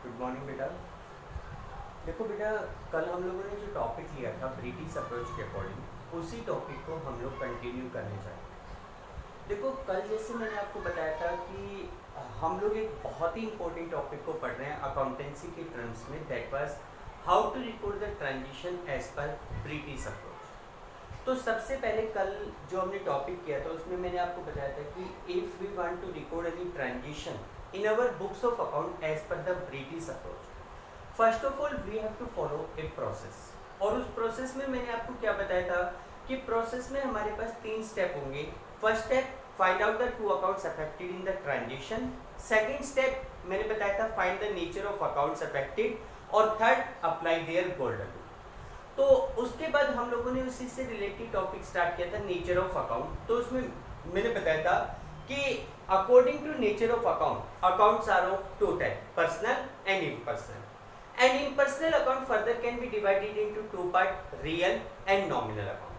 Good morning बेटा। देखो बेटा, कल हम लोगों ने जो टॉपिक लिया था ब्रिटिश अप्रोच के अकॉर्डिंग, उसी टॉपिक को हम लोग कंटिन्यू करने चाहते हैं। देखो, कल जैसे मैंने आपको बताया था कि हम लोग एक बहुत ही इंपॉर्टेंट टॉपिक को पढ़ रहे हैं अकाउंटेंसी के टर्म्स में, that was how to record the transition as per British approach. तो सबसे पहले कल जो हमने टॉपिक किया था उसमें मैंने आपको बताया था कि if we want to record any transition in our books of account as per the British approach, first of all we have to follow a process। और उस प्रोसेस में मैंने आपको क्या बताया था कि प्रोसेस में हमारे पास 3 स्टेप होंगे। First step, find out the 2 accounts affected in the transition. Second step मैंने बताया था find the nature of accounts affected. और third, apply their golden rule. तो उसके बाद हम लोगों ने उसी से रिलेटेड टॉपिक स्टार्ट किया था, नेचर ऑफ अकाउंट। तो उसमें मैंने बताया था कि according to nature of accounts are of two types, personal and impersonal, and impersonal account further can be divided into 2 parts, real and nominal account।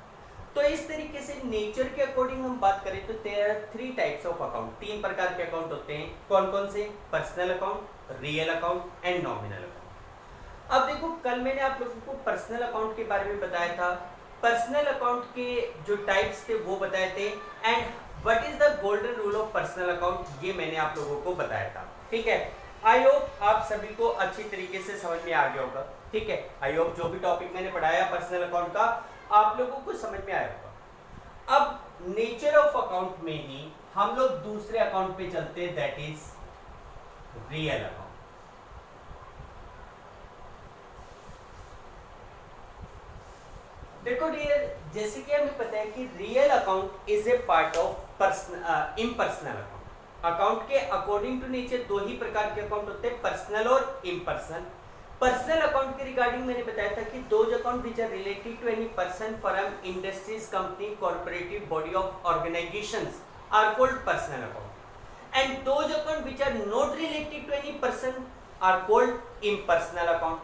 तो इस तरीके से नेचर के अकॉर्डिंग हम बात करें तो there are 3 types of account, 3 प्रकार के अकाउंट होते हैं। कौन कौन से? Personal account, real account and nominal account. अब देखो, कल मैंने आप लोगों को पर्सनल अकाउंट के बारे में बताया था, पर्सनल अकाउंट के जो टाइप्स थे वो बताए थे, and what is the golden rule of personal account ये मैंने आप लोगों को बताया था। ठीक है, आई होप आप सभी को अच्छी तरीके से समझ में आ गया होगा। ठीक है, आई होप जो भी टॉपिक मैंने पढ़ाया पर्सनल अकाउंट का आप लोगों को समझ में आया होगा। अब नेचर ऑफ अकाउंट में ही हम लोग दूसरे अकाउंट पे चलते हैं, दैट इज रियल अकाउंट। देखो डियर, जैसे कि हमें पता है कि real account is a part of impersonal account. Account के अकॉर्डिंग टू नेचर 2 ही प्रकार के अकाउंट होते हैं, पर्सनल और इम्पर्सनल। पर्सनल अकाउंट के रिगार्डिंग मैंने बताया था कि those account which are related to any person, firm, industries, company, corporative body of organisations are called personal account, and those account which are not related to any person are called impersonal account.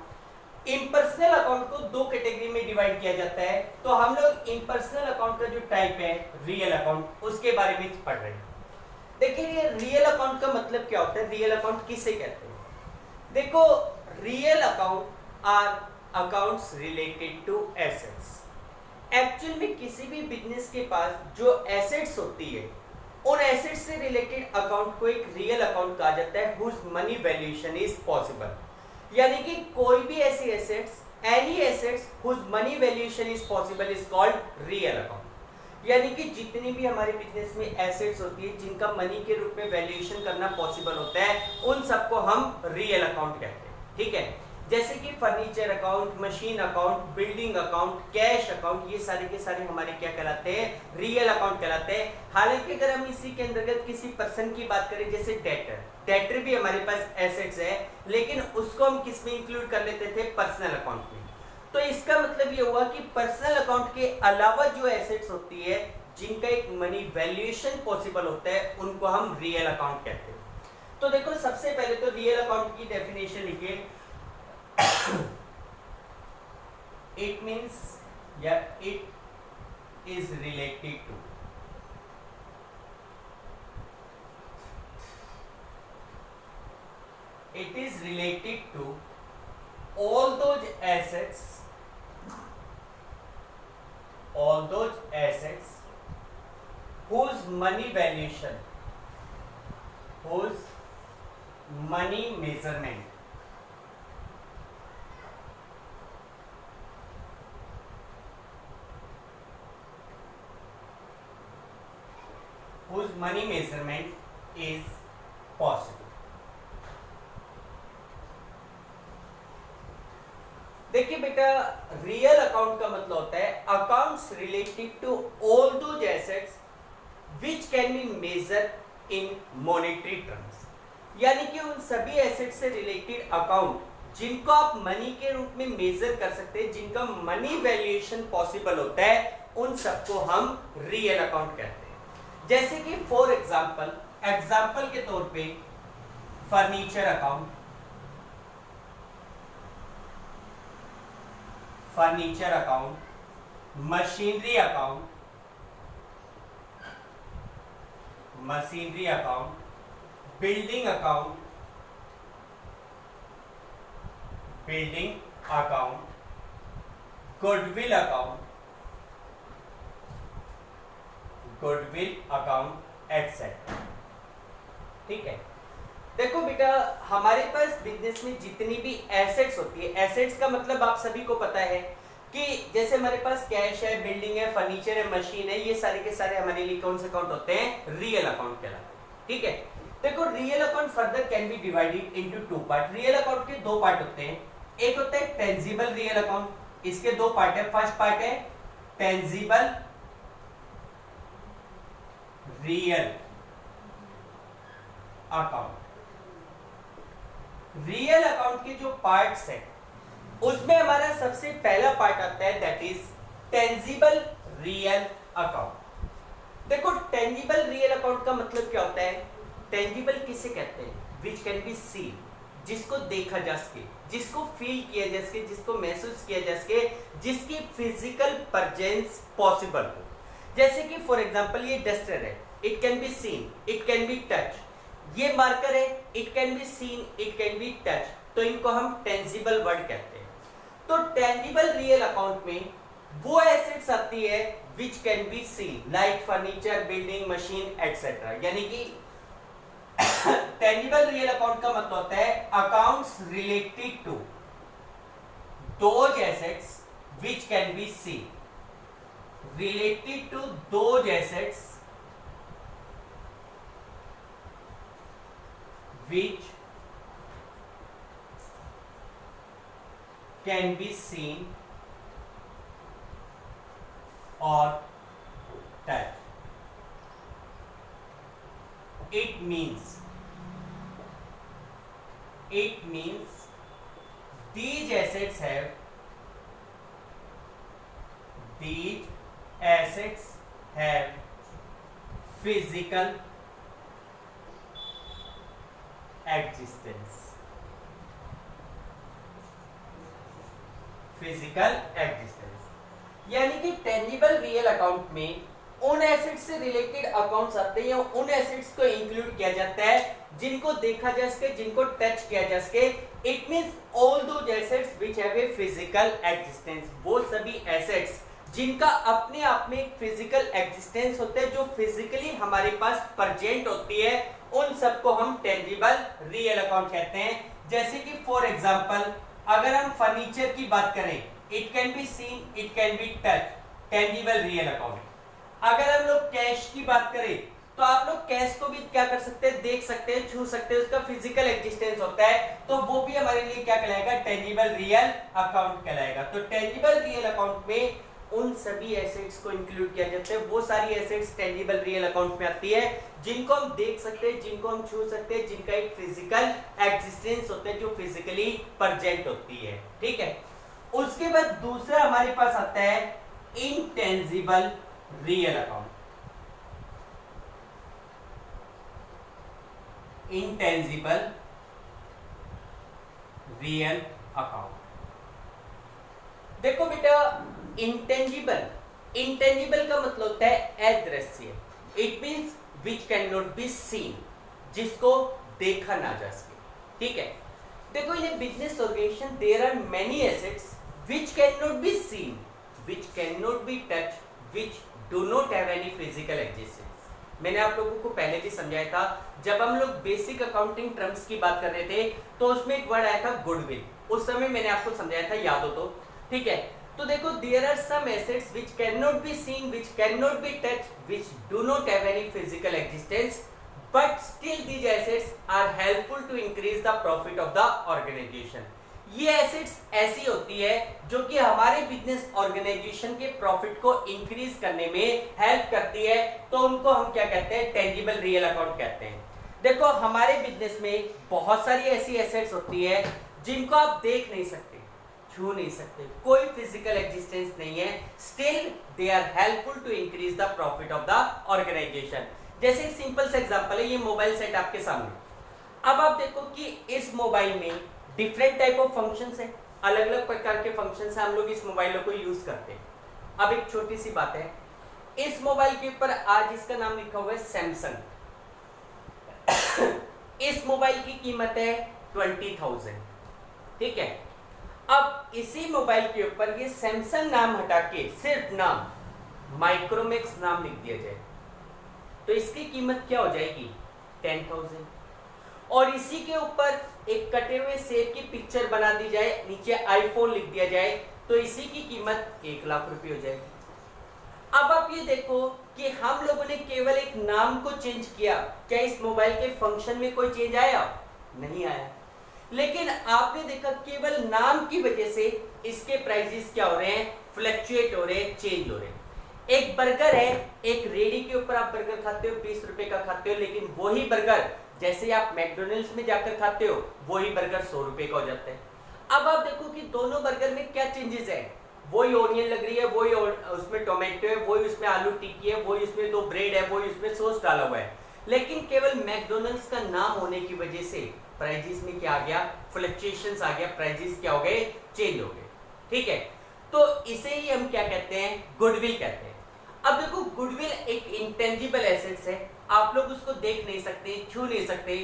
Impersonal account को 2 category में divide किया जाता है। तो हम लोग impersonal account का जो टाइप है रियल अकाउंट, उसके बारे में पढ़ रहे हैं। देखिए, रियल अकाउंट का मतलब क्या होता है, रियल अकाउंट किसे कहते हैं? देखो, real account are accounts related to assets. Actual में किसी भी बिजनेस के पास जो एसेट्स होती है, उन एसेट्स से रिलेटेड अकाउंट को एक रियल अकाउंट कहा जाता है, whose money valuation is possible. यानी कि कोई भी ऐसी assets, any assets whose money valuation is possible is called real account. यानी कि जितनी भी हमारे बिजनेस में एसेट्स होती है जिनका मनी के रूप में वैल्यूएशन करना पॉसिबल होता है, उन सबको हम रियल अकाउंट कहते हैं। ठीक है, जैसे कि furniture account, machine account, building account, cash account, ये सारे के सारे हमारे क्या कहलाते हैं? रियल अकाउंट कहलाते हैं। हालांकि अगर हम इसी के अंतर्गत किसी पर्सन की बात करें, जैसे डेटर, डेटर भी हमारे पास एसेट्स है, लेकिन उसको हम किस में इंक्लूड कर लेते थे? पर्सनल अकाउंट में। तो इसका मतलब ये हुआ कि पर्सनल अकाउंट के अलावा जो एसेट्स होती है जिनका एक मनी वैल्यूएशन पॉसिबल होता है, उनको हम रियल अकाउंट कहते हैं। तो देखो, सबसे पहले तो रियल अकाउंट की डेफिनेशन लिखिए। It means, yeah, it is related to, it is related to all those assets, whose money valuation, whose money measurement is possible। देखिए बेटा, रियल अकाउंट का मतलब होता है accounts related to all those assets which can be measure in monetary terms. यानी कि उन सभी एसेट से रिलेटेड अकाउंट जिनको आप मनी के रूप में मेजर कर सकते हैं, जिनका मनी वैल्यूएशन पॉसिबल होता है, उन सबको हम रियल अकाउंट कहते हैं। जैसे कि फॉर एग्जाम्पल के तौर पे furniture account, machinery account, building account, building account, goodwill account, etcetera. ठीक है, देखो बेटा हमारे पास बिजनेस में जितनी भी एसेट्स होती है, एसेट्स का मतलब आप सभी को पता है कि जैसे हमारे पास कैश है, बिल्डिंग है, फर्नीचर है, मशीन है, ये सारे के सारे हमारे लिए कौन से अकाउंट होते हैं? रियल अकाउंट कहलाते हैं। ठीक है, देखो real account further can be divided into two part. Real account के दो पार्ट होते हैं, एक होता है टेंजिबल रियल अकाउंट, इसके दो पार्ट है। फर्स्ट पार्ट है tangible real account. Real account के जो पार्ट्स हैं उसमें हमारा सबसे पहला पार्ट आता है that is tangible real account. देखो टेंजिबल रियल अकाउंट का मतलब क्या होता है? टेंजिबल किसे कहते हैं? विच कैन बी सीन, जिसको देखा जा सके, जिसको फील किया जा सके, जिसको महसूस किया जा सके, जिसकी फिजिकल प्रेजेंस पॉसिबल हो। जैसे कि फॉर एग्जांपल ये डस्टर है, it can be scene, it can be touch. ये मार्कर है, it can be scene, it can be touch, तो इनको हम टेंजिबल वर्ड कहते हैं। तो टेंजिबल रियल अकाउंट में वो एसेट्स आती है which can be seen, like furniture, building, machine etcetera. यानी कि टेंजिबल रियल अकाउंट का मतलब होता है accounts related to those assets which can be seen, related to those assets which can be seen or touched. It means these assets have physical existence, यानी कि tangible real account में उन assets से related accounts आते हैं या उन assets को इंक्लूड किया जाता है जिनको देखा जा सके, जिनको टच किया जा सके। It means all those assets which have a physical existence, वो सभी एसेट्स जिनका अपने आप में एक फिजिकल एग्जिस्टेंस होता है, जो फिजिकली हमारे पास प्रेजेंट होती है, उन सबको हम टेंजिबल रियल अकाउंट कहते हैं। जैसे कि फॉर एग्जांपल अगर हम फर्नीचर की बात करें, it can be scene, it can be touch, tangible real account. अगर हम लोग कैश की बात करें तो आप लोग कैश को भी क्या कर सकते हैं? देख सकते हैं, छू सकते हैं, उसका फिजिकल एग्जिस्टेंस होता है, तो वो भी हमारे लिए क्या कहलाएगा? टेंजिबल रियल अकाउंट कहलाएगा। तो टेंजिबल रियल अकाउंट में उन सभी एसेट्स को इंक्लूड किया जाता है, वो सारी एसेट्स टेंजिबल रियल अकाउंट में आती है जिनको हम देख सकते हैं, जिनको हम छू सकते हैं, जिनका एक फिजिकल एग्जिस्टेंस होता है, जो फिजिकली प्रेजेंट होती है। ठीक है, उसके बाद दूसरा हमारे पास आता है intangible real account. Intangible real account, देखो बेटा इंटेंजिबल का मतलब होता है अदृश्य। It means which can not be seen, जिसको देखा ना जा सके। ठीक है, देखो ये business organisation there are many assets which can not be seen, which can not be touch, which do not have any physical existence. मैंने आप लोगों को पहले भी समझाया था, जब हम लोग बेसिक अकाउंटिंग टर्म्स की बात कर रहे थे तो उसमें एक वर्ड आया था गुडविल। उस समय मैंने आपको समझाया था, याद हो तो? ठीक है, तो देखो there are some assets which can not be seen, which can not be touch, which do not have any physical existence, but still these assets are helpful to increase the profit of the organisation. ये एसेट्स ऐसी होती है जो कि हमारे business organisation के profit को इंक्रीज करने में हेल्प करती है, तो उनको हम क्या कहते हैं? टेंजिबल रियल अकाउंट कहते हैं। देखो हमारे बिजनेस में बहुत सारी ऐसी एसेट्स होती है जिनको आप देख नहीं सकते, छू नहीं सकते, कोई फिजिकल एग्जिस्टेंस नहीं है, still they are helpful to increase the profit of the organisation. जैसे एक सिंपल सा एग्जांपल है, ये मोबाइल सेट आपके सामने। अब आप देखो कि इस मोबाइल में डिफरेंट टाइप ऑफ फंक्शंस है, अलग अलग प्रकार के फंक्शंस हैं, हम लोग इस मोबाइलों को यूज करते हैं। अब एक छोटी सी बात है, इस मोबाइल के ऊपर आज इसका नाम लिखा हुआ है सैमसंग। इस मोबाइल की कीमत है 20,000। ठीक है, अब इसी मोबाइल के ऊपर ये सैमसंग नाम हटा के सिर्फ नाम माइक्रोमैक्स नाम लिख दिया जाए तो इसकी कीमत क्या हो जाएगी 10,000। और इसी के ऊपर एक कटे हुए सेब की पिक्चर बना दी जाए, नीचे आईफोन लिख दिया जाए तो इसी की कीमत 1 लाख रुपए हो जाएगी। अब आप ये देखो कि हम लोगों ने केवल एक नाम को चेंज किया, क्या इस मोबाइल के फंक्शन में कोई चेंज आया? नहीं आया। लेकिन आपने देखा केवल नाम की वजह से इसके प्राइसेस क्या हो रहे हैं, फ्लक्चुएट हो रहे हैं, चेंज हो रहे हैं। एक बर्गर है, एक रेडी के ऊपर आप बर्गर खाते हो 20 रुपए का खाते हो, लेकिन वही बर्गर जैसे आप मैकडोनल्ड्स में जाकर खाते हो वही बर्गर 100 रुपए का हो जाता है। अब आप देखो कि दोनों बर्गर में क्या चेंजेस है, वही ऑनियन लग रही है, वही उसमें टोमेटो है, वही उसमें आलू टिक्की है, वही उसमें 2 ब्रेड है, वही उसमें सॉस डाला हुआ है, लेकिन केवल मैकडोनल्ड्स का नाम होने की वजह से प्राइजेस में क्या आ गया, फ्लक्चुएशंस आ गया, प्राइजेस क्या हो गए, चेंज हो गए। ठीक है, तो इसे ही हम क्या कहते हैं, गुडविल कहते हैं। अब देखो गुडविल एक इंटेंजिबल एसेट्स है, आप लोग उसको देख नहीं सकते, छू नहीं सकते,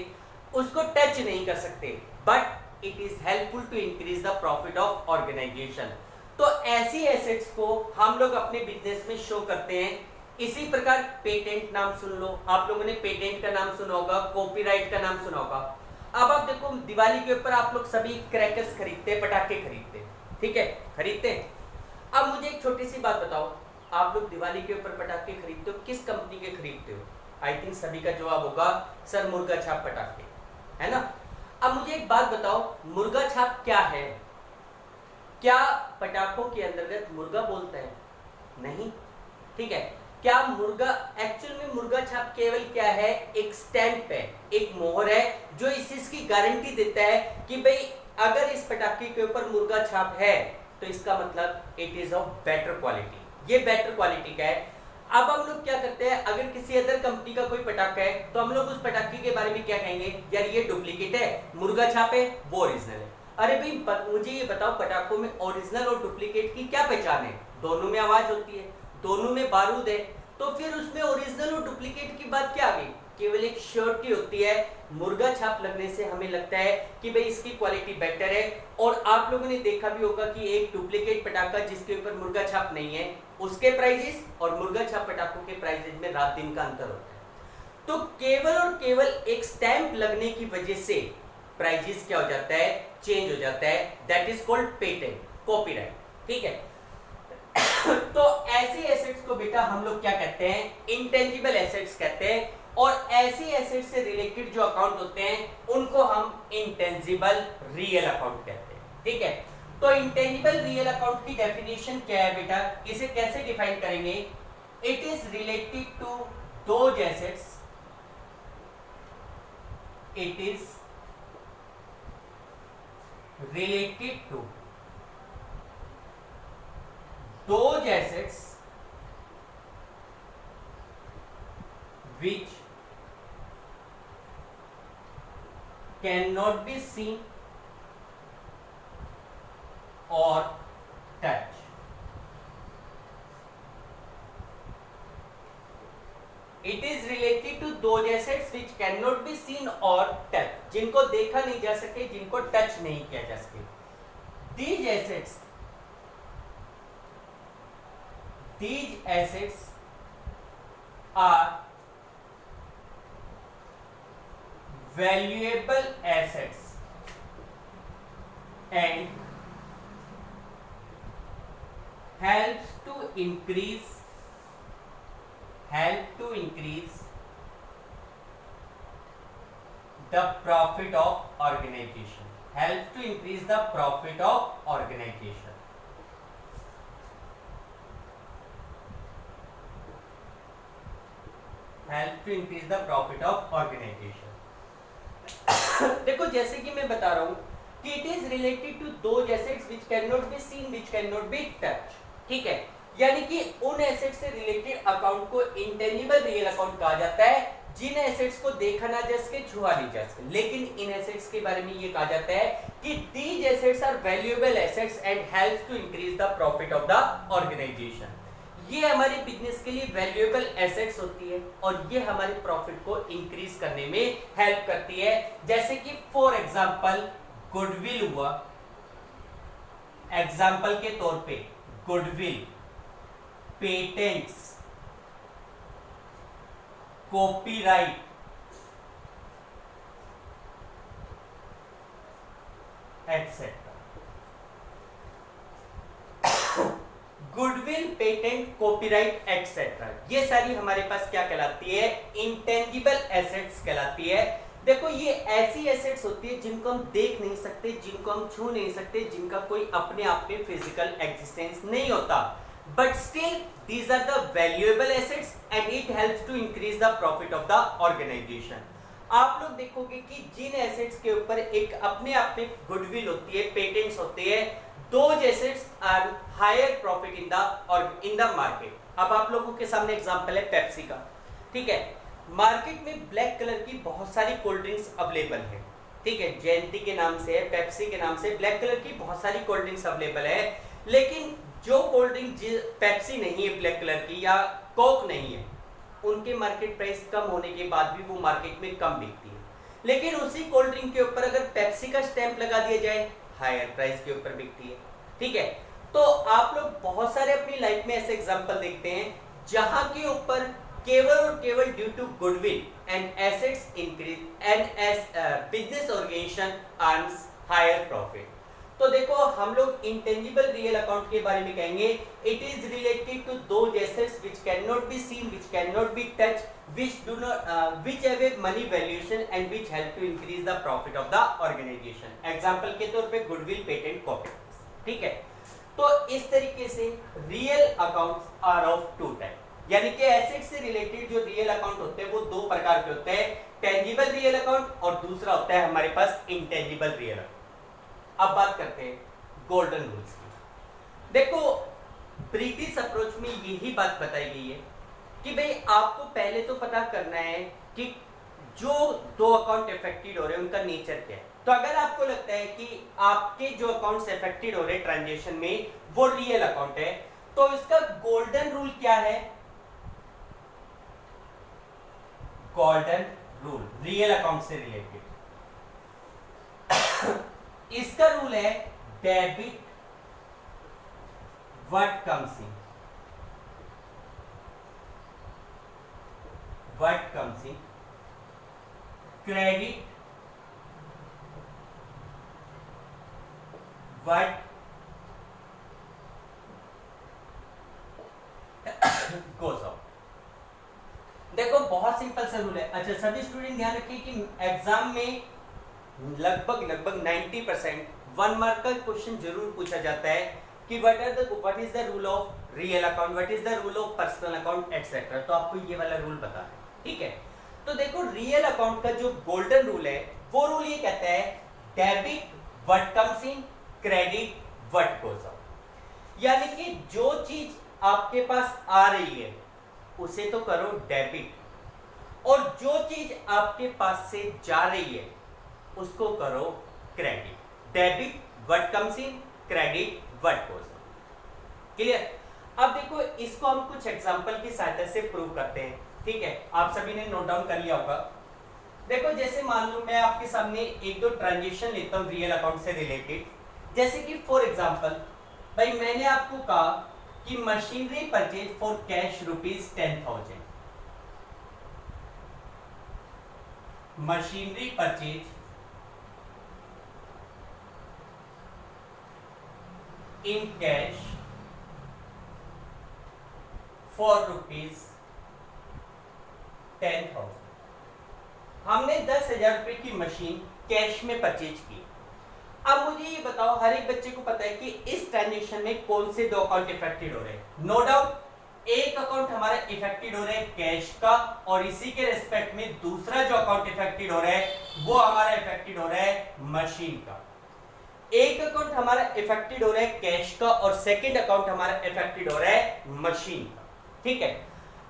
उसको टच नहीं कर सकते, but it is helpful to increase the profit of organisation. तो ऐसी एसेट्स को हम लोग अपने बिजनेस में शो करते हैं। इसी प्रकार पेटेंट नाम सुन लो, आप लोगों ने पेटेंट का नाम सुना होगा, कॉपीराइट का नाम सुना होगा। अब आप देखो दिवाली के ऊपर आप लोग सभी क्रैकर्स खरीदते हैं, पटाखे खरीदते हैं, ठीक है, खरीदते हैं। अब मुझे एक छोटी सी बात बताओ, आप लोग दिवाली के ऊपर पटाखे खरीदते हो, किस कंपनी के खरीदते हो? आई थिंक सभी का जवाब होगा सर मुर्गा छाप पटाखे, है ना। अब मुझे एक बात बताओ, मुर्गा छाप क्या है? क्या पटाखों के अंतर्गत मुर्गा बोलता है? नहीं, ठीक है। क्या मुर्गा, एक्चुअल में मुर्गा छाप केवल क्या है, एक स्टैंप है, एक मोहर है जो इस चीज की गारंटी देता है कि भाई अगर इस पटाखे के ऊपर मुर्गा छाप है तो इसका मतलब it is of better quality, ये बेटर क्वालिटी का है। अब हम लोग क्या करते हैं, अगर किसी अदर कंपनी का कोई पटाखा है तो हम लोग उस पटाखे के बारे में क्या कहेंगे, यार ये डुप्लीकेट है, मुर्गा छाप है, वो ओरिजिनल है। अरे भाई मुझे ये बताओ, पटाखों में ओरिजिनल और डुप्लीकेट की क्या पहचान है? दोनों में आवाज होती है, दोनों में बारूद है, तो फिर उसमें ओरिजिनल और डुप्लीकेट की बात क्या आ गई? केवल एक श्योरिटी होती है, मुर्गा छाप लगने से हमें लगता है कि भाई इसकी क्वालिटी बेटर है। और आप लोगों ने देखा भी होगा कि एक डुप्लीकेट पटाखा जिसके ऊपर मुर्गा छाप नहीं है, उसके प्राइजेस और मुर्गा छाप पटाखों के प्राइजेस में रात दिन का अंतर होता है। तो केवल और केवल एक स्टैंप लगने की वजह से प्राइजेस क्या हो जाता है, चेंज हो जाता है, that is called patent, copyright, ठीक है। तो ऐसी एसेट्स को बेटा हम लोग क्या कहते हैं, इंटेंजिबल एसेट्स कहते हैं। और ऐसी एसेट्स से रिलेटेड जो अकाउंट होते हैं उनको हम इंटेंजिबल रियल अकाउंट कहते हैं, ठीक है। तो इंटेंजिबल रियल अकाउंट की डेफिनेशन क्या है बेटा, इसे कैसे डिफाइन करेंगे? It is related to those assets, it is related to those assets which cannot be seen or touched. It is related to those assets which cannot be seen or touched, जिनको देखा नहीं जा सके, जिनको touch नहीं किया जा सके। These assets are valuable assets and help to increase the profit of organization, help to increase the profit of organization. Help to increase the profit of organization. देखो जैसे कि मैं बता रहा हूं कि it is related to those assets which cannot be seen, which cannot be touched, ठीक है। यानी कि उन एसेट्स से रिलेटेड अकाउंट को इंटेंजिबल रियल अकाउंट कहा जाता है जिन एसेट्स को देखा ना जा सके, छुआ नहीं जा सके। लेकिन इन एसेट्स के बारे में ये कहा जाता है कि these assets are valuable assets and helps to increase the profit of the organization. ये हमारे बिजनेस के लिए वैल्यूएबल एसेट्स होती है और ये हमारे प्रॉफिट को इंक्रीज करने में हेल्प करती है। जैसे कि फॉर एग्जांपल गुडविल हुआ, एग्जाम्पल के तौर पे goodwill, patents, copyright, etcetera. Goodwill, patent, copyright etcetera, ये सारी हमारे पास क्या कहलाती है? इंटेंजिबल एसेट्स कहलाती है। देखो ये ऐसी एसेट्स होती है जिनको हम देख नहीं सकते, जिनको हम छू नहीं सकते, जिनका कोई अपने आप में फिजिकल एग्जिस्टेंस नहीं होता, but still these are the valuable assets and it helps to increase the profit of the organisation. आप लोग देखोगे कि जिन एसेट्स के ऊपर एक अपने आप में गुडविल होती है, पेटेंट्स होते हैं, those assets are higher profit in the market. अब आप लोगों के सामने एग्जांपल है पेप्सी का, ठीक है। मार्केट में ब्लैक कलर की बहुत सारी कोल्ड ड्रिंक्स अवेलेबल है, ठीक है, जयंती के नाम से, पेप्सी के नाम से ब्लैक कलर की बहुत सारी कोल्ड ड्रिंक्स अवेलेबल है। लेकिन जो कोल्ड ड्रिंक पेप्सी नहीं है ब्लैक कलर की, या कोक नहीं है, उनके मार्केट प्राइस कम होने के बाद भी वो मार्केट में कम बिकती है। लेकिन उसी कोल्ड ड्रिंक के ऊपर अगर पेप्सी का स्टैंप लगा दिया जाए, हायर प्राइस के ऊपर बिकती है, ठीक है। तो आप लोग बहुत सारे अपनी लाइफ में ऐसे एग्जांपल देखते हैं जहां के ऊपर केवल और केवल due to goodwill and assets increase and as business organisation earns higher profit. तो देखो हम लोग इंटेंजिबल रियल अकाउंट के बारे में कहेंगे, it is related to those assets which can not be seen, which can not be touch, which have a money valuation and which help to increase the profit of the organisation. Example के तौर पे goodwill, patent, copyright, ठीक है। तो इस तरीके से real accounts are of two type, यानी कि एसेट से रिलेटेड जो रियल अकाउंट होते हैं वो दो प्रकार के होते हैं, टेंजिबल रियल अकाउंट और दूसरा होता है हमारे पास इंटेंजिबल रियल अकाउंट। अब बात करते हैं गोल्डन रूल्स की। देखो ब्रिटिश अप्रोच में यही बात बताई गई है कि भाई आपको पहले तो पता करना है कि जो दो अकाउंट इफेक्टेड हो रहे हैं उनका नेचर क्या है। तो अगर आपको लगता है कि आपके जो अकाउंट्स इफेक्टेड हो रहे हैं ट्रांजैक्शन में वो रियल अकाउंट है, तो इसका गोल्डन रूल क्या है? गोल्डन रूल रियल अकाउंट से रिलेटेड इसका रूल है debit what comes in, what comes in, credit what goes out. देखो बहुत सिंपल सा रूल है। अच्छा सभी स्टूडेंट ध्यान रखिए कि एग्जाम में लगभग 90% 1 मार्क का क्वेश्चन जरूर पूछा जाता है कि what is the rule of real account, what is the rule of personal account etcetera. तो आपको ये वाला रूल पता है, ठीक है। तो देखो रियल अकाउंट का जो गोल्डन रूल है वो रूल ये कहता है debit what comes in, credit what goes out. यानी कि जो चीज आपके पास आ रही है उसे तो करो डेबिट, और जो चीज आपके पास से जा रही है उसको करो credit. Debit what comes in, credit what goes out. Clear? अब देखो इसको हम कुछ एग्जांपल की सहायता से प्रूव करते हैं, ठीक है। आप सभी ने नोट डाउन कर लिया होगा। देखो जैसे मान लो मैं आपके सामने एक दो ट्रांजेक्शन लेता हूं रियल अकाउंट से रिलेटेड, जैसे कि फॉर एग्जांपल भाई मैंने आपको कहा कि machinery purchase for cash ₹10,000, machinery purchase in cash for ₹10,000। हमने 10,000 रुपए की मशीन कैश में परचेज की। अब मुझे ये बताओ, हर एक बच्चे को पता है कि इस ट्रांजेक्शन में कौन से दो अकाउंट इफेक्टेड हो रहे हैं। नो डाउट एक अकाउंट हमारा इफेक्टेड हो रहा है कैश का, और इसी के रिस्पेक्ट में दूसरा जो अकाउंट इफेक्टेड हो रहा है वो हमारा इफेक्टेड हो रहा है मशीन का। एक अकाउंट हमारा इफेक्टेड हो रहा है कैश का और सेकंड अकाउंट हमारा इफेक्टेड हो रहा है मशीन का, ठीक है।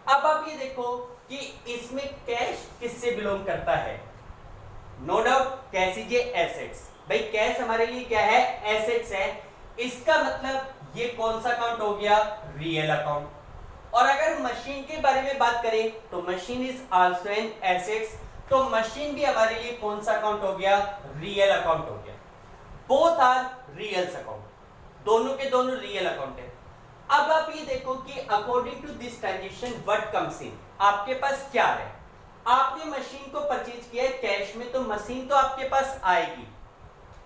अब आप ये देखो कि इसमें कैश किससे बिलोंग करता है? No doubt cash is assets. भाई कैश हमारे लिए क्या है? एसेट्स है। इसका मतलब ये कौन सा अकाउंट हो गया? Real account. और अगर मशीन के बारे में बात करें तो machine is also an assets, तो मशीन भी हमारे लिए कौन सा अकाउंट हो गया? रियल अकाउंट हो गया। बोथ आर रियल अकाउंट, दोनों के दोनों रियल अकाउंट है। अब आप ये देखो कि according to this transaction what comes in, आपके पास क्या है। आपने मशीन को परचेज किया है कैश में, तो मशीन तो आपके पास आएगी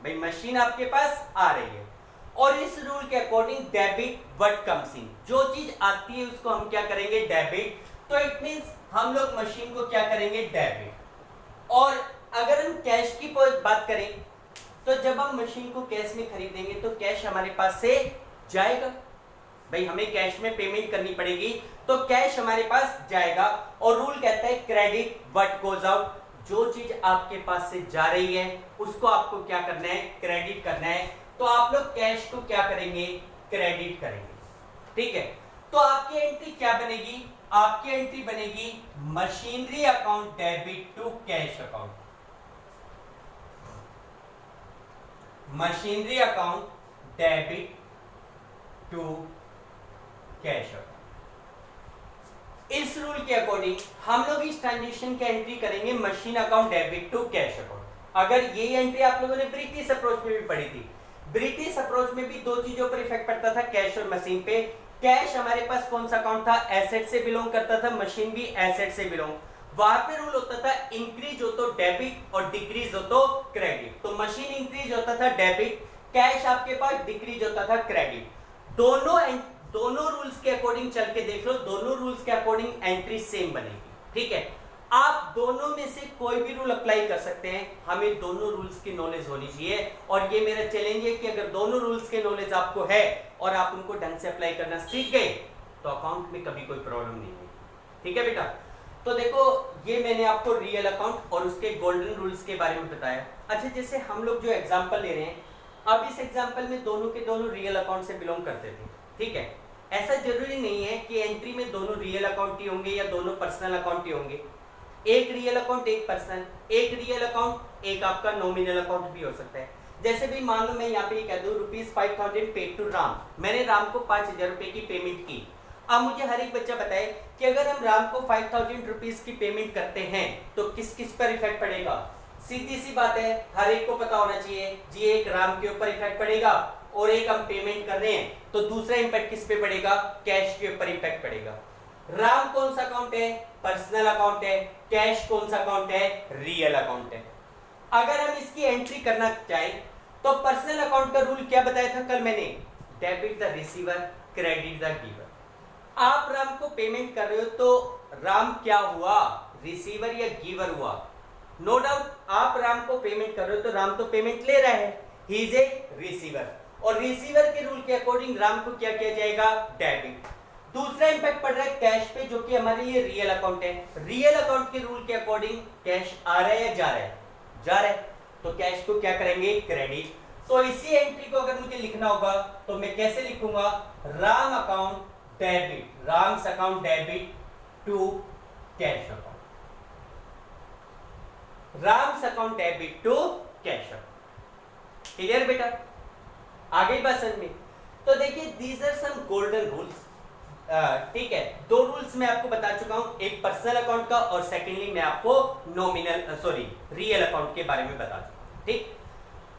भाई, मशीन आपके पास आ रही है। और इस रूल के अकॉर्डिंग डेबिट व्हाट कम्स इन, जो चीज आती है उसको हम क्या करेंगे, डेबिट। तो इट मींस हम लोग मशीन को क्या करेंगे, डेबिट। और अगर हम कैश की बात करें तो जब हम मशीन को कैश में खरीदेंगे तो कैश हमारे पास से जाएगा भाई, हमें कैश में पेमेंट करनी पड़ेगी तो कैश हमारे पास जाएगा। और रूल कहता है क्रेडिट व्हाट गोज आउट, जो चीज आपके पास से जा रही है उसको आपको क्या करना है, क्रेडिट करना है। तो आप लोग कैश को क्या करेंगे, क्रेडिट करेंगे, ठीक है। तो आपकी एंट्री क्या बनेगी, आपकी एंट्री बनेगी machinery account debit to cash account, machinery account debit to cash account. इस रूल के अकॉर्डिंग हम लोग इस ट्रांजेक्शन की एंट्री करेंगे machine account debit to cash account. अगर ये एंट्री आप लोगों ने ब्रिटिश अप्रोच में भी पढ़ी थी, ब्रिटिश अप्रोच में भी दो चीजों पर इफेक्ट पड़ता था, कैश और मशीन पे। कैश हमारे पास कौन सा अकाउंट था, एसेट से बिलोंग करता था, मशीन भी एसेट से बिलोंग। वहां पे रूल होता था इंक्रीज हो तो डेबिट और डिक्रीज हो तो क्रेडिट। तो मशीन इंक्रीज होता था डेबिट, कैश आपके पास डिक्रीज होता था क्रेडिट। दोनों रूल्स के अकॉर्डिंग चल के देख लो, दोनों रूल्स के अकॉर्डिंग एंट्री सेम बनेगी, ठीक है। आप दोनों में से कोई भी रूल अप्लाई कर सकते हैं, हमें दोनों रूल्स की नॉलेज होनी चाहिए। और ये मेरा चैलेंज है कि अगर दोनों रूल्स के नॉलेज आपको है और आप उनको ढंग से अप्लाई करना सीख गए तो अकाउंट में कभी कोई प्रॉब्लम नहीं है, ठीक है बेटा। तो देखो ये मैंने आपको रियल अकाउंट और उसके गोल्डन रूल्स के बारे में बताया। अच्छा, जैसे हम लोग जो एग्जांपल ले रहे हैं, अब इस एग्जांपल में दोनों के दोनों रियल अकाउंट से बिलोंग करते थे, ठीक है। ऐसा जरूरी नहीं है कि एंट्री में दोनों रियल अकाउंट ही होंगे या दोनों पर्सनल अकाउंट ही होंगे। एक रियल अकाउंट एक पर्सनल, एक रियल अकाउंट एक आपका नॉमिनल अकाउंट भी हो सकता है। जैसे भी मान लो मैं यहाँ पे कह दूं ₹5000 पेड टू राम, मैंने राम को 5000 रुपए की पेमेंट की। अब मुझे हर एक बच्चा बताए कि अगर हम राम को 5000 रुपीज की पेमेंट करते हैं तो किस किस पर इफेक्ट पड़ेगा। सीधी सी बात है, हर एक को पता होना चाहिए जी, एक राम के ऊपर इफेक्ट पड़ेगा और एक हम पेमेंट कर रहे हैं तो दूसरा इंपैक्ट किस पे पड़ेगा, कैश के ऊपर इंपैक्ट पड़ेगा। राम कौन सा अकाउंट है, पर्सनल अकाउंट है। कैश कौन सा अकाउंट है, रियल अकाउंट है। अगर हम इसकी एंट्री करना चाहें तो पर्सनल अकाउंट का रूल क्या बताया था कल मैंने, debit the receiver credit the giver. आप राम को पेमेंट कर रहे हो तो राम क्या हुआ, रिसीवर या गिवर हुआ। नो डाउट आप राम को पेमेंट कर रहे हो तो राम तो पेमेंट ले रहा है, ही इज ए रिसीवर। और रिसीवर के रूल के अकॉर्डिंग राम को क्या किया जाएगा, डेबिट। दूसरा इंपैक्ट पड़ रहा है कैश पे, जो कि हमारे ये रियल अकाउंट है। रियल अकाउंट के रूल के अकॉर्डिंग कैश आ रहा है या जा रहा है, जा रहा है, तो कैश को क्या करेंगे, क्रेडिट। तो इसी एंट्री को अगर मुझे लिखना होगा तो मैं कैसे लिखूंगा, Ram account debit, Ram's account debit to cash account, Ram's account debit to cash account. Clear बेटा, आगे बात समझ में। तो देखिए these are some golden rules, ठीक है। दो रूल्स मैं आपको बता चुका हूं, एक पर्सनल अकाउंट का और सेकेंडली मैं आपको रियल अकाउंट के बारे में बता चुका हूं, ठीक।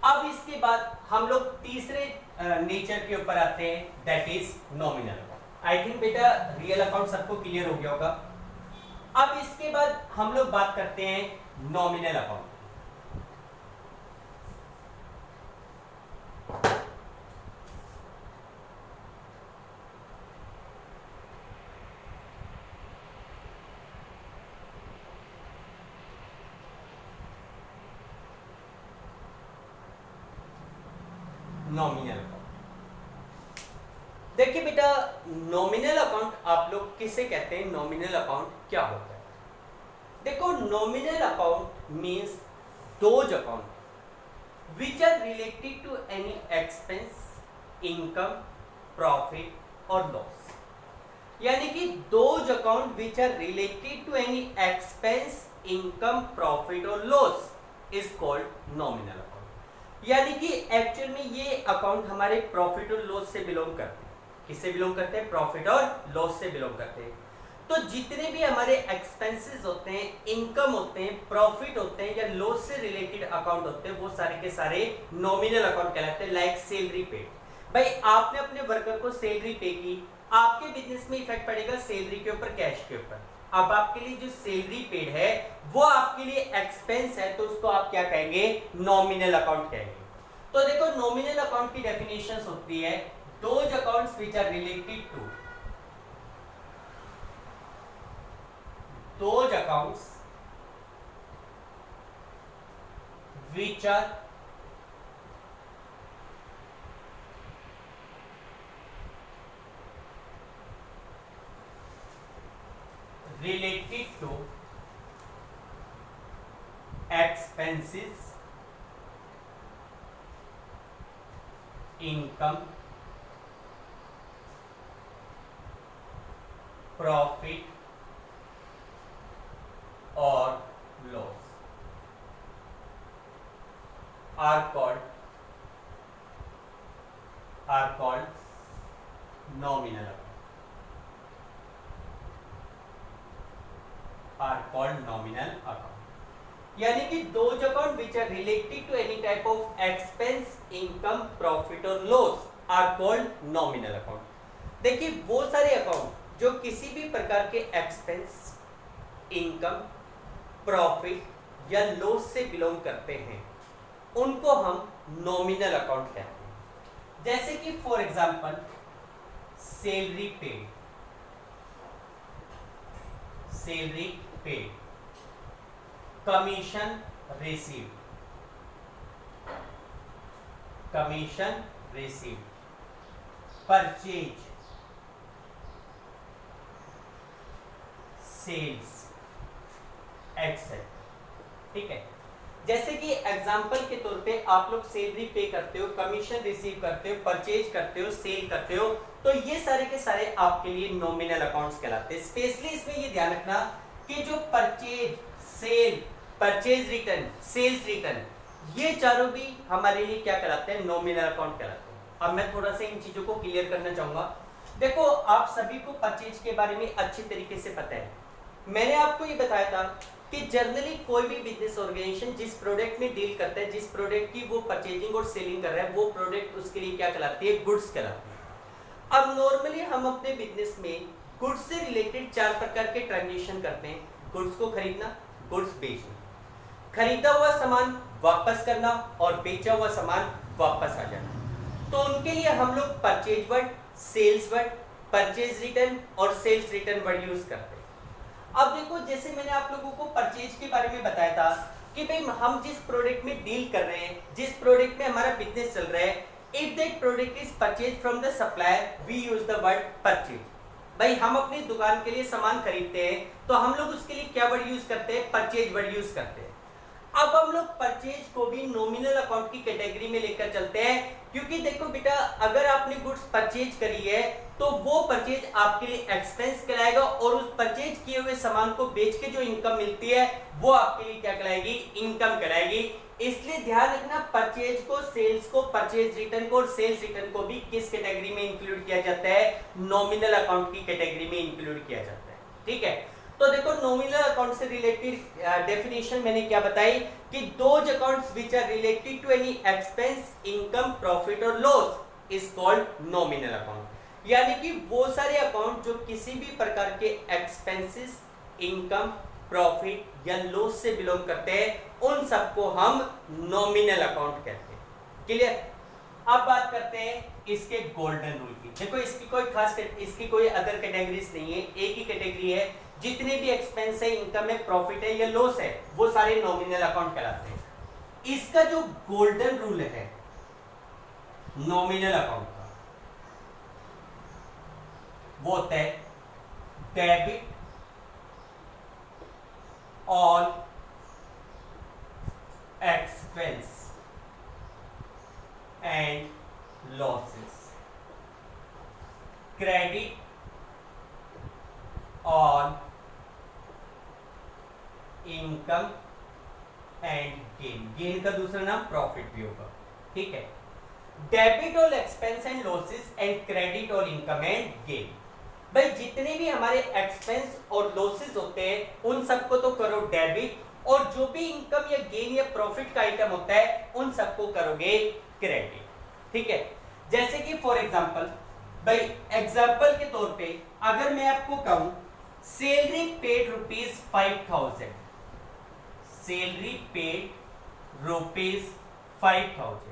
अब इसके बाद हम लोग तीसरे नेचर के ऊपर आते हैं, that is nominal account. I think बेटा रियल अकाउंट सबको क्लियर हो गया होगा। अब इसके बाद हम लोग बात करते हैं नॉमिनल अकाउंट। नॉमिनल अकाउंट, देखिए बेटा नॉमिनल अकाउंट आप लोग किसे कहते हैं, नॉमिनल अकाउंट क्या होता है। देखो nominal account means those account which are related to any expense, income, profit और लॉस। यानी कि those account which are related to any expense, income, profit और loss is called nominal account. यानी कि एक्चुअल में ये अकाउंट हमारे profit और लॉस से बिलोंग करते हैं। किससे बिलोंग करते हैं, प्रॉफिट और लॉस से बिलोंग करते हैं। तो जितने भी हमारे एक्सपेंसेस होते हैं, इनकम होते हैं, प्रॉफिट होते हैं या लॉस से रिलेटेड अकाउंट होते हैं, वो सारे के सारे नॉमिनल अकाउंट कहलाते हैं। लाइक सैलरी पेड, भाई आपने अपने वर्कर को सैलरी पे की, आपके बिजनेस में इफेक्ट पड़ेगा सैलरी के ऊपर, कैश के ऊपर। अब आपके लिए जो सैलरी पेड है वो आपके लिए एक्सपेंस है, तो उसको आप क्या कहेंगे, नॉमिनल अकाउंट कहेंगे। तो देखो नॉमिनल अकाउंट की डेफिनेशन होती है those accounts which are related to, those accounts which are related to expenses, income, profit or loss are called nominal account, are called nominal account। यानी कि those account which are related to any type of expense, income, profit और loss are called nominal account. देखिए वो सारे account जो किसी भी प्रकार के एक्सपेंस, इनकम, प्रॉफिट या लॉस से बिलोंग करते हैं उनको हम नॉमिनल अकाउंट कहते हैं। जैसे कि for example salary paid, salary paid, commission receive, commission receive, purchase, sales, etcetera. ठीक है, जैसे कि एग्जांपल के तौर पे आप लोग सैलरी पे करते हो, कमीशन रिसीव करते हो, परचेज करते हो, सेल करते हो, तो ये सारे के सारे आपके लिए नॉमिनल अकाउंट्स कहलाते हैं। स्पेशली इसमें ये ध्यान रखना कि जो purchase, sale, purchase return, sales return, ये चारों भी हमारे लिए क्या कहलाते हैं, नॉमिनल अकाउंट कहलाते हैं। अब मैं थोड़ा सा इन चीजों को क्लियर करना चाहूंगा। देखो आप सभी को परचेज के बारे में अच्छी तरीके से पता है। मैंने आपको ये बताया था कि जनरली कोई भी बिजनेस ऑर्गेनाइजेशन जिस प्रोडक्ट में डील करता है, जिस प्रोडक्ट की वो परचेजिंग और सेलिंग कर रहा है, वो प्रोडक्ट उसके लिए क्या कहलाती है, गुड्स कहलाती है। अब नॉर्मली हम अपने बिजनेस में गुड्स से रिलेटेड 4 प्रकार के ट्रांजेक्शन करते हैं। गुड्स को खरीदना, गुड्स बेचना, खरीदा हुआ सामान वापस करना और बेचा हुआ सामान वापस आ जाना। तो उनके लिए हम लोग purchase word, sales word, purchase return और सेल्स रिटर्न वर्ड यूज करते हैं। अब देखो जैसे मैंने आप लोगों को परचेज के बारे में बताया था कि भाई हम जिस प्रोडक्ट में डील कर रहे हैं, जिस प्रोडक्ट में हमारा बिजनेस चल रहा है, if that product is purchase from the supplier we use the word purchase. भाई हम अपनी दुकान के लिए सामान खरीदते हैं तो हम लोग उसके लिए क्या वर्ड यूज करते हैं, परचेज वर्ड यूज करते हैं। अब हम लोग परचेज को भी नॉमिनल अकाउंट की कैटेगरी में लेकर चलते हैं, क्योंकि देखो बेटा अगर आपने गुड्स परचेज करी है तो वो परचेज आपके लिए एक्सपेंस कहलाएगा और उस परचेज किए हुए सामान को बेच के जो इनकम मिलती है वो आपके लिए क्या कहलाएगी, इनकम कहलाएगी। इसलिए ध्यान रखना परचेज को, सेल्स को, परचेज रिटर्न को और सेल्स रिटर्न को भी किस कैटेगरी में इंक्लूड किया जाता है, नॉमिनल अकाउंट की कैटेगरी में इंक्लूड किया जाता है। ठीक है, तो देखो नॉमिनल अकाउंट से रिलेटेड डेफिनेशन मैंने क्या बताई कि those accounts which are related to any expense, income, profit और loss is called nominal account. यानी कि वो सारे अकाउंट जो किसी भी प्रकार के एक्सपेंसेस, इनकम, प्रॉफिट या लॉस से बिलोंग करते हैं उन सबको हम नॉमिनल अकाउंट कहते हैं। क्लियर? अब बात करते हैं इसके गोल्डन रूल की। देखो इसकी कोई खास, इसकी कोई अदर कैटेगरीज नहीं है, एक ही कैटेगरी है। जितने भी एक्सपेंस है, इनकम है, प्रॉफिट है या लॉस है, वो सारे नॉमिनल अकाउंट कहलाते हैं। इसका जो गोल्डन रूल है नॉमिनल अकाउंट का, वो होता है debit all expense and losses, credit on income and gain. Gain का दूसरा नाम प्रॉफिट भी होगा। ठीक है, debit all expense and losses and credit all income and gain. भाई जितने भी हमारे एक्सपेंस और लॉसेस होते हैं उन सबको तो करो डेबिट, और जो भी इनकम या गेन या प्रॉफिट का आइटम होता है उन सबको करोगे क्रेडिट। ठीक है, जैसे कि फॉर एग्जांपल, भाई एग्जांपल के तौर पे अगर मैं आपको कहूं सैलरी पेड ₹5,000, सैलरी पेड ₹5,000,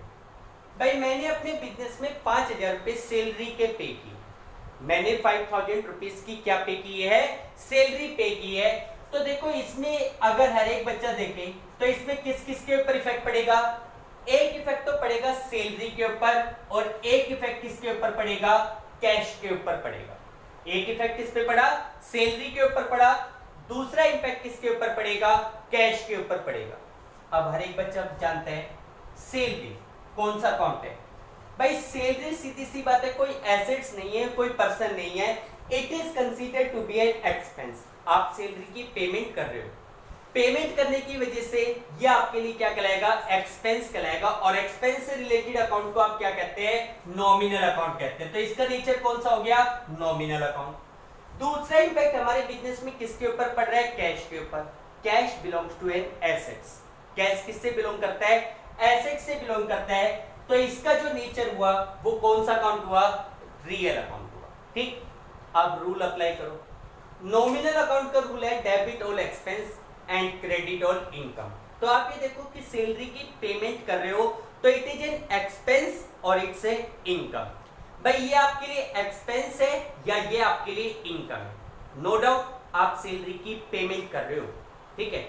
भाई मैंने अपने बिजनेस में 5,000 रुपए सैलरी के पे की, मैंने 5,000 रुपीज की क्या पे की है, सैलरी पे की है। तो देखो इसमें अगर हर एक बच्चा देखे तो इसमें किस किस के ऊपर इफेक्ट पड़ेगा, एक इफेक्ट तो पड़ेगा सैलरी के ऊपर और एक इफेक्ट किसके ऊपर पड़ेगा, कैश के ऊपर पड़ेगा। एक इफेक्ट किस पे पड़ा, सैलरी के ऊपर पड़ा, दूसरा इम्पैक्ट किसके ऊपर पड़ेगा, कैश के ऊपर पड़ेगा। अब हर एक बच्चा जानता है सैलरी कौन सा अकाउंट है, भाई सैलरी सीधी सी बात है कोई एसेट्स नहीं है, कोई पर्सन नहीं है, it is considered to be an expense. आप सैलरी की पेमेंट कर रहे हो, पेमेंट करने की वजह से ये आपके लिए क्या कहलाएगा, एक्सपेंस कहलाएगा, और एक्सपेंस से रिलेटेड अकाउंट को आप क्या कहते हैं, नॉमिनल अकाउंट कहते हैं। तो इसका नेचर कौन सा हो गया, नॉमिनल अकाउंट। दूसरा इंपैक्ट हमारे बिजनेस में किसके ऊपर पड़ रहा है, कैश के ऊपर। Cash belongs to an assets, cash किससे बिलोंग करता है, एसेट से बिलोंग करता है। तो इसका जो नेचर हुआ वो कौन सा अकाउंट हुआ, रियल अकाउंट हुआ। ठीक, अब रूल अप्लाई करो। नॉमिनल अकाउंट का रूल है debit all expense and credit all income. तो आप ये देखो कि सैलरी की पेमेंट कर रहे हो तो इट इज एन एक्सपेंस और इट्स ए इनकम। भाई ये आपके लिए एक्सपेंस है या ये आपके लिए इनकम है। नो डाउट आप सैलरी की पेमेंट कर रहे हो, ठीक है,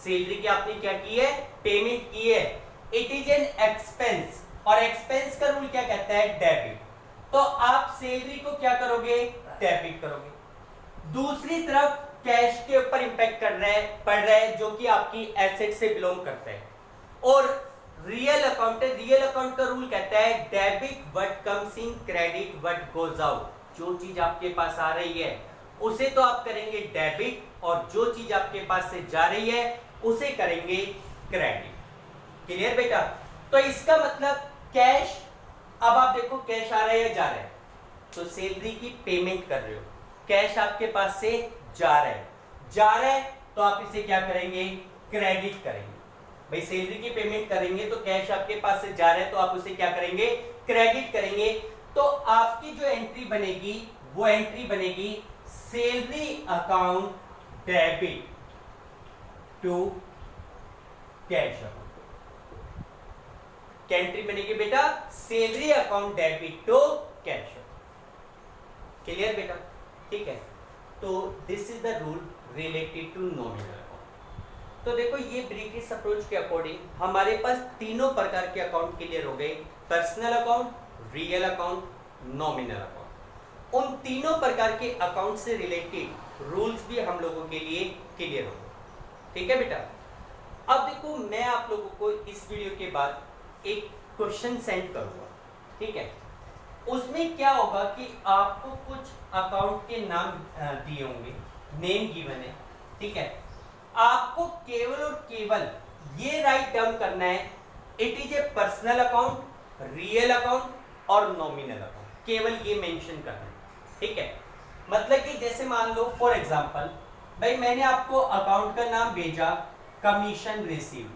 सैलरी की आपने क्या की है, पेमेंट की है, इट इज एन एक्सपेंस, और एक्सपेंस का रूल क्या कहता है, डेबिट। तो आप सैलरी को क्या करोगे, डेबिट करोगे। दूसरी तरफ कैश के ऊपर इंपैक्ट पड़ रहा है जो कि आपकी एसेट से बिलोंग करता है, और रियल अकाउंट है, रियल अकाउंट का रूल कहता है debit what comes in, credit what goes out. जो चीज आपके पास आ रही है उसे तो आप करेंगे डेबिट, और जो चीज आपके पास से जा रही है उसे करेंगे क्रेडिट। क्लियर बेटा। तो इसका मतलब कैश, अब आप देखो कैश आ रहा है या जा रहा है, तो सैलरी की पेमेंट कर रहे हो, कैश आपके पास से जा रहा है तो आप इसे क्या करेंगे, क्रेडिट करेंगे। भाई सैलरी की पेमेंट करेंगे तो कैश आपके पास से जा रहा है तो आप उसे क्या करेंगे, क्रेडिट करेंगे। तो आपकी जो एंट्री बनेगी वो एंट्री बनेगी salary account debit to cash account. क्या एंट्री बनेगी बेटा, salary account debit to cash. Clear बेटा, ठीक है। तो this is the rule related to nominal account. तो देखो ये ब्रिटिश अप्रोच के अकॉर्डिंग हमारे पास तीनों प्रकार के अकाउंट क्लियर हो गए, personal account, real account, nominal account. उन तीनों प्रकार के अकाउंट से रिलेटेड रूल्स भी हम लोगों के लिए क्लियर हो गए, ठीक है बेटा। अब देखो मैं आप लोगों को इस वीडियो के बाद एक क्वेश्चन सेंड करूंगा, ठीक है। उसमें क्या होगा कि आपको कुछ अकाउंट के नाम दिए होंगे, नेम गिवन है, ठीक है। आपको केवल और केवल ये राइट डाउन करना है it is a personal account, real account और नॉमिनल अकाउंट, केवल ये मेंशन करना है, ठीक है। मतलब कि जैसे मान लो फॉर एग्जांपल, भाई मैंने आपको अकाउंट का नाम भेजा कमीशन रिसीव,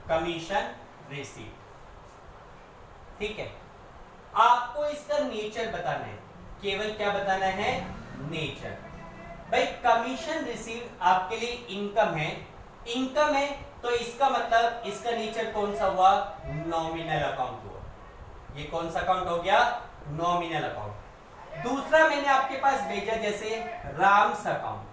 कमीशन रिसीव, ठीक है। आपको इसका नेचर बताना है, केवल क्या बताना है, नेचर। भाई कमीशन रिसीव आपके लिए इनकम है, इनकम है तो इसका मतलब इसका नेचर कौन सा हुआ, नॉमिनल अकाउंट हुआ। ये कौन सा अकाउंट हो गया, नॉमिनल अकाउंट। दूसरा मैंने आपके पास भेजा जैसे राम्स अकाउंट,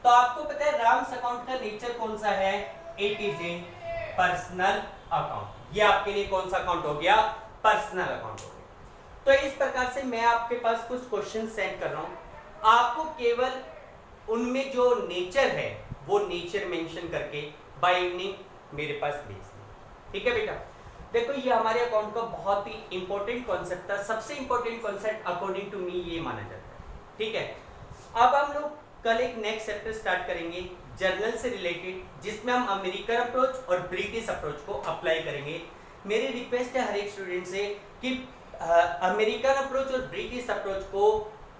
तो आपको पता है राम्स अकाउंट का नेचर कौन सा है, it is a personal account. ये आपके लिए कौन सा अकाउंट हो गया, पर्सनल अकाउंट हो गया। तो इस प्रकार से मैं आपके पास कुछ क्वेश्चन सेंड कर रहा हूं, आपको केवल उनमें जो नेचर है वो नेचर मेंशन करके बाय इवनिंग मेरे पास भेजना, ठीक है बेटा। देखो ये हमारे अकाउंट का बहुत ही इंपॉर्टेंट कॉन्सेप्ट था, सबसे important concept according to me ये माना जाता है, ठीक है। अब हम लोग कल एक नेक्स्ट चैप्टर स्टार्ट करेंगे जर्नल से रिलेटेड, जिसमें हम अमेरिकन अप्रोच और ब्रिटिश अप्रोच को अप्लाई करेंगे। मेरी रिक्वेस्ट है हर एक स्टूडेंट से कि अमेरिकन अप्रोच और ब्रिटिश अप्रोच को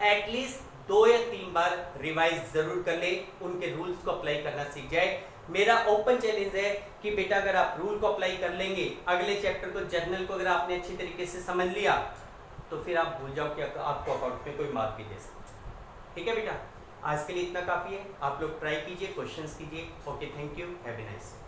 एटलीस्ट 2 या 3 बार रिवाइज जरूर कर ले, उनके रूल्स को अप्लाई करना सीख जाए, मेरा ओपन चैलेंज है कि बेटा अगर आप रूल को अप्लाई कर लेंगे, अगले चैप्टर को जर्नल को अगर आपने अच्छी तरीके से समझ लिया तो फिर आप भूल जाओ कि आपको अकाउंट में कोई मार्क भी दे सकते। ठीक है बेटा, आज के लिए इतना काफ़ी है। आप लोग ट्राई कीजिए, क्वेश्चंस कीजिए। Okay, thank you, have a nice day.